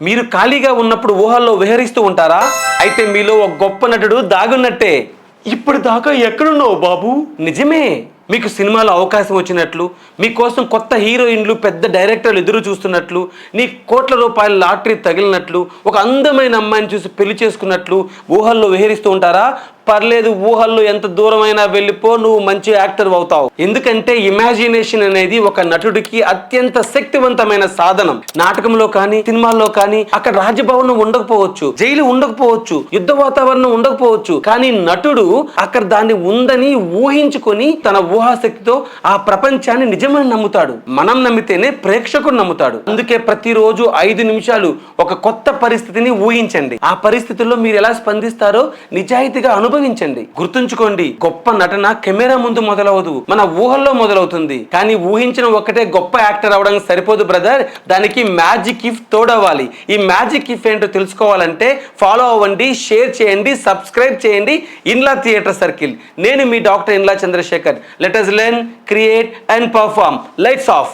మీరు ఖాళీగా ఉన్నప్పుడు ఊహల్లో విహరిస్తూ ఉంటారా? అయితే మీలో ఒక గొప్ప నటుడు దాగున్నట్టే. ఇప్పటిదాకా ఎక్కడున్నావు బాబు? నిజమే. మీకు సినిమాలో అవకాశం వచ్చినట్లు, మీకోసం కొత్త హీరోయిన్లు పెద్ద డైరెక్టర్లు ఎదురు చూస్తున్నట్లు, నీ కోట్ల రూపాయల లాటరీ తగిలినట్లు, ఒక అందమైన అమ్మాయిని చూసి పెళ్లి చేసుకున్నట్లు ఊహల్లో విహరిస్తూ ఉంటారా? పర్లేదు, ఊహల్లో ఎంత దూరమైనా వెళ్ళిపో, నువ్వు మంచి యాక్టర్ అవుతావు. ఎందుకంటే ఇమాజినేషన్ అనేది ఒక నటుడికి అత్యంత శక్తివంతమైన సాధనం. నాటకంలో కానీ సినిమాల్లో కానీ అక్కడ రాజభవనం ఉండకపోవచ్చు, జైలు ఉండకపోవచ్చు, యుద్ధ వాతావరణం ఉండకపోవచ్చు, కానీ నటుడు అక్కడ దాన్ని ఉందని ఊహించుకొని తన ఊహాశక్తితో ఆ ప్రపంచాన్ని నిజమని నమ్ముతాడు. మనం నమ్మితేనే ప్రేక్షకుడు నమ్ముతాడు. అందుకే ప్రతిరోజు 5 నిమిషాలు ఒక కొత్త పరిస్థితిని ఊహించండి. ఆ పరిస్థితుల్లో మీరు ఎలా స్పందిస్తారో నిజాయితీగా అనుభవించండి. గుర్తుంచుకోండి, గొప్ప నటన కెమెరా ముందు మొదలవదు, మన ఊహల్లో మొదలవుతుంది. కానీ ఊహించిన ఒక్కటే గొప్ప యాక్టర్ అవడానికి సరిపోదు బ్రదర్, దానికి మ్యాజిక్ ఇఫ్ తోడవ్వాలి. ఈ మ్యాజిక్ ఇఫ్ ఏంటో తెలుసుకోవాలంటే ఫాలో అవ్వండి, షేర్ చేయండి, సబ్స్క్రైబ్ చేయండి ఇన్లా థియేటర్ సర్కిల్. నేను మీ డాక్టర్ ఇన్లా Chandrasekhar. Let us learn, create and perform. Lights off.